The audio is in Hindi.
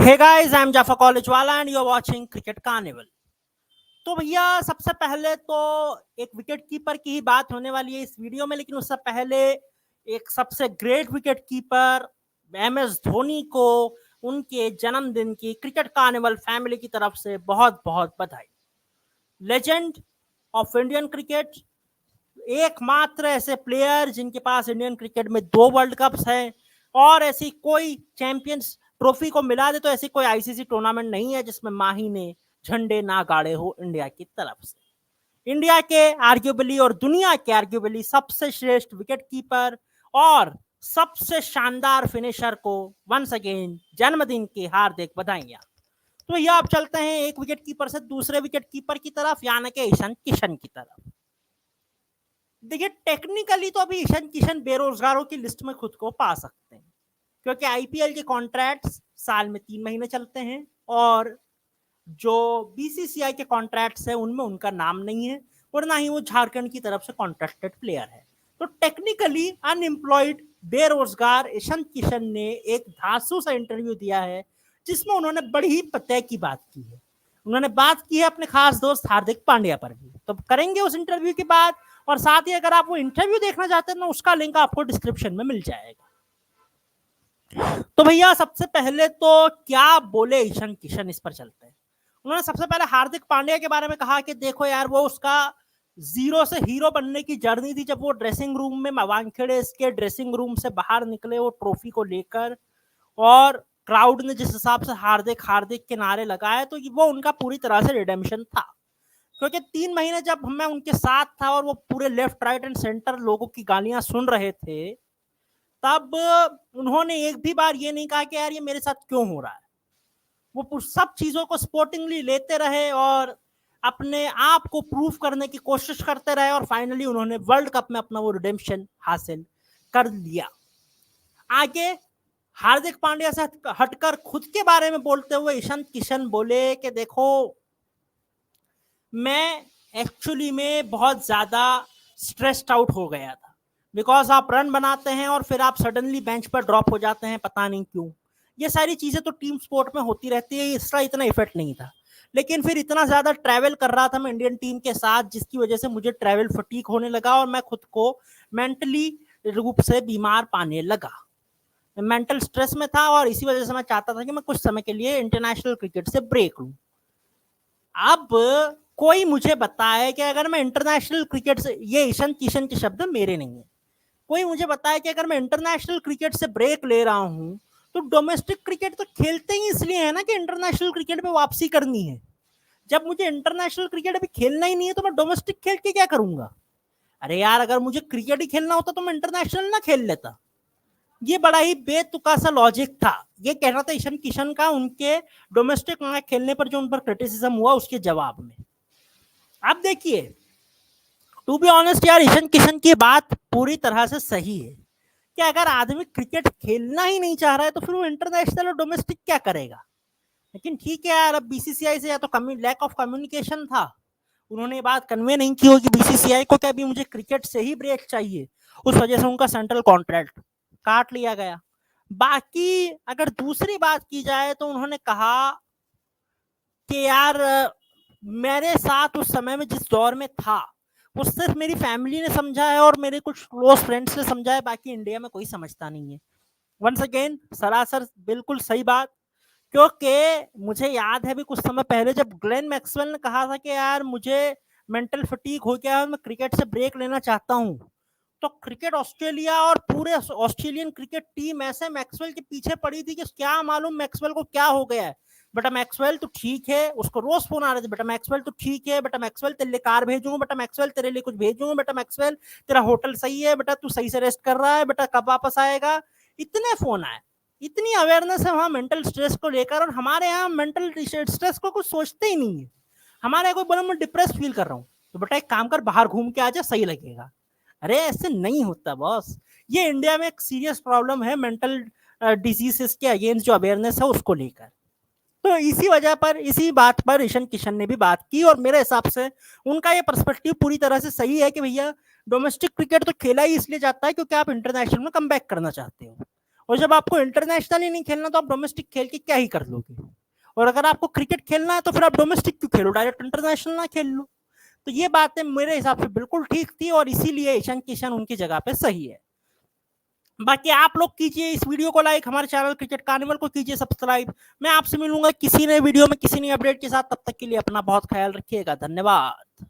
Hey guys, I'm Jaffa College and you're watching Cricket Carnival। तो भैया सबसे पहले तो एक विकेट कीपर की ही बात होने वाली है इस वीडियो में, लेकिन उससे पहले एक सबसे great wicket keeper MS Dhoni को उनके जन्मदिन की क्रिकेट कार्निवल फैमिली की तरफ से बहुत बहुत बधाई। लेजेंड ऑफ इंडियन क्रिकेट, एकमात्र ऐसे प्लेयर जिनके पास इंडियन क्रिकेट में 2 वर्ल्ड कप्स हैं और ऐसी कोई चैंपियंस ट्रॉफी को मिला दे तो ऐसी कोई आईसीसी टूर्नामेंट नहीं है जिसमें माही ने झंडे ना गाड़े हो इंडिया की तरफ से। इंडिया के आर्ग्यूबली और दुनिया के आर्ग्यूबली सबसे श्रेष्ठ विकेट कीपर और सबसे शानदार फिनिशर को वंस अगेन जन्मदिन की हार्दिक बधाइयां। तो ये आप चलते हैं एक विकेट कीपर से दूसरे विकेट कीपर की तरफ, यानी कि ईशान किशन की तरफ। देखिए, टेक्निकली तो अभी ईशान किशन बेरोजगारों की लिस्ट में खुद को पा सकते हैं, क्योंकि आईपीएल के कॉन्ट्रैक्ट्स साल में 3 महीने चलते हैं और जो बीसीसीआई के कॉन्ट्रैक्ट्स है उनमें उनका नाम नहीं है और ना ही वो झारखंड की तरफ से कॉन्ट्रैक्टेड प्लेयर है। तो टेक्निकली अनएम्प्लॉयड बेरोजगार ईशान किशन ने एक धांसू सा इंटरव्यू दिया है जिसमें उन्होंने बड़ी ही पते की बात की है। उन्होंने बात की है अपने खास दोस्त हार्दिक पांड्या पर भी, तो करेंगे उस इंटरव्यू की बात। और साथ ही अगर आप वो इंटरव्यू देखना चाहते हैं ना, उसका लिंक आपको डिस्क्रिप्शन में मिल जाएगा। तो भैया सबसे पहले तो क्या बोले ईशान किशन, इस पर चलते हैं। उन्होंने सबसे पहले हार्दिक पांड्या के बारे में कहा कि देखो यार, वो उसका जीरो से हीरो बनने की जर्नी थी। जब वो ड्रेसिंग रूम में वानखेड़े के ड्रेसिंग रूम से बाहर निकले वो ट्रॉफी को लेकर, और क्राउड ने जिस हिसाब से हार्दिक हार्दिक के नारे लगाए, तो वो उनका पूरी तरह से रिडेम्पशन था। क्योंकि 3 महीने जब मैं उनके साथ था और वो पूरे लेफ्ट राइट एंड सेंटर लोगों की गालियां सुन रहे थे, तब उन्होंने एक भी बार ये नहीं कहा कि यार ये मेरे साथ क्यों हो रहा है। वो सब चीजों को स्पोर्टिंगली लेते रहे और अपने आप को प्रूव करने की कोशिश करते रहे, और फाइनली उन्होंने वर्ल्ड कप में अपना वो रिडेम्पशन हासिल कर लिया। आगे हार्दिक पांड्या से हटकर खुद के बारे में बोलते हुए ईशान किशन बोले कि देखो, मैं एक्चुअली में बहुत ज्यादा स्ट्रेस्ड आउट हो गया था, बिकॉज आप रन बनाते हैं और फिर आप सडनली बेंच पर ड्रॉप हो जाते हैं, पता नहीं क्यों। ये सारी चीजें तो टीम स्पोर्ट में होती रहती है, इसका इतना इफेक्ट नहीं था। लेकिन फिर इतना ज्यादा ट्रैवल कर रहा था मैं इंडियन टीम के साथ, जिसकी वजह से मुझे ट्रैवल फटीक होने लगा और मैं खुद को मेंटली रूप से बीमार पाने लगा। मैं मेंटल स्ट्रेस में था और इसी वजह से मैं चाहता था कि मैं कुछ समय के लिए इंटरनेशनल क्रिकेट से ब्रेक लूं। अब कोई मुझे बताए कि अगर मैं इंटरनेशनल क्रिकेट से, ये ईशान किशन के शब्द मेरे नहीं है, कोई मुझे बताया कि अगर मैं इंटरनेशनल क्रिकेट से ब्रेक ले रहा हूं तो डोमेस्टिक क्रिकेट तो खेलते ही इसलिए है ना कि इंटरनेशनल क्रिकेट में वापसी करनी है। जब मुझे इंटरनेशनल क्रिकेट अभी खेलना ही नहीं है तो मैं डोमेस्टिक खेल के क्या करूंगा। अरे यार, अगर मुझे क्रिकेट ही खेलना होता तो मैं इंटरनेशनल ना खेल लेता। ये बड़ा ही बेतुका सा लॉजिक था। ये कह रहा था ईशान किशन का उनके डोमेस्टिक मैच खेलने पर जो उन पर क्रिटिसिज्म हुआ उसके जवाब में। अब देखिए, टू बी ऑनेस्ट यार, ईशान किशन की बात पूरी तरह से सही है कि अगर आदमी क्रिकेट खेलना ही नहीं चाह रहा है तो फिर वो इंटरनेशनल और डोमेस्टिक क्या करेगा। लेकिन ठीक है यार, अब बीसीसीआई से या तो लैक ऑफ कम्युनिकेशन था, उन्होंने ये बात कन्वे नहीं की होगी बीसीसीआई को कि अभी मुझे क्रिकेट से ही ब्रेक चाहिए, उस वजह से उनका सेंट्रल कॉन्ट्रैक्ट काट लिया गया। बाकी अगर दूसरी बात की जाए तो उन्होंने कहा कि यार, मेरे साथ उस समय में जिस दौर में था वो सिर्फ मेरी फैमिली ने समझा है और मेरे कुछ क्लोज फ्रेंड्स ने समझा है, बाकी इंडिया में कोई समझता नहीं है। वंस अगेन सरासर बिल्कुल सही बात। क्योंकि मुझे याद है भी कुछ समय पहले जब ग्लेन मैक्सवेल ने कहा था कि यार मुझे मेंटल फटीग हो गया है, मैं क्रिकेट से ब्रेक लेना चाहता हूं, तो क्रिकेट ऑस्ट्रेलिया और पूरे ऑस्ट्रेलियन क्रिकेट टीम ऐसे मैक्सवेल के पीछे पड़ी थी कि क्या मालूम मैक्सवेल को क्या हो गया है। बेटा मैक्सवेल तो ठीक है, उसको रोज फोन आ रहे थे, बेटा मैक्सवेल तो ठीक है, बेटा मैक्सवेल तेरे लिए कार भेजूंगा, बेटा मैक्सवेल तेरे लिए कुछ भेजूंगा, बेटा मैक्सवेल तेरा होटल सही है, बेटा तू सही से रेस्ट कर रहा है, बेटा कब वापस आएगा। इतने फोन आए, इतनी अवेयरनेस है वहां मेंटल स्ट्रेस को लेकर, और हमारे यहाँ मेंटल स्ट्रेस को कुछ सोचते ही नहीं है। हमारे यहाँ कोई बोला मैं डिप्रेस फील कर रहा हूँ, तो बेटा एक काम कर, बाहर घूम के आ जा, सही लगेगा। अरे ऐसे नहीं होता बॉस। ये इंडिया में एक सीरियस प्रॉब्लम है मेंटल डिजीजेस के अगेंस्ट जो अवेयरनेस है उसको लेकर। तो इसी वजह पर, इसी बात पर ईशान किशन ने भी बात की, और मेरे हिसाब से उनका ये पर्सपेक्टिव पूरी तरह से सही है कि भैया डोमेस्टिक क्रिकेट तो खेला ही इसलिए जाता है क्योंकि आप इंटरनेशनल में कम बैक करना चाहते हो, और जब आपको इंटरनेशनल ही नहीं खेलना तो आप डोमेस्टिक खेल के क्या ही कर लोगे। और अगर आपको क्रिकेट खेलना है तो फिर आप डोमेस्टिक क्यों खेलो, डायरेक्ट इंटरनेशनल ना खेल लो। तो ये बातें मेरे हिसाब से बिल्कुल ठीक थी और इसीलिए ईशान किशन उनकी जगह पे सही है। बाकी आप लोग कीजिए इस वीडियो को लाइक, हमारे चैनल क्रिकेट कार्निवल को कीजिए सब्सक्राइब। मैं आपसे मिलूंगा किसी नए वीडियो में किसी नए अपडेट के साथ, तब तक के लिए अपना बहुत ख्याल रखिएगा। धन्यवाद।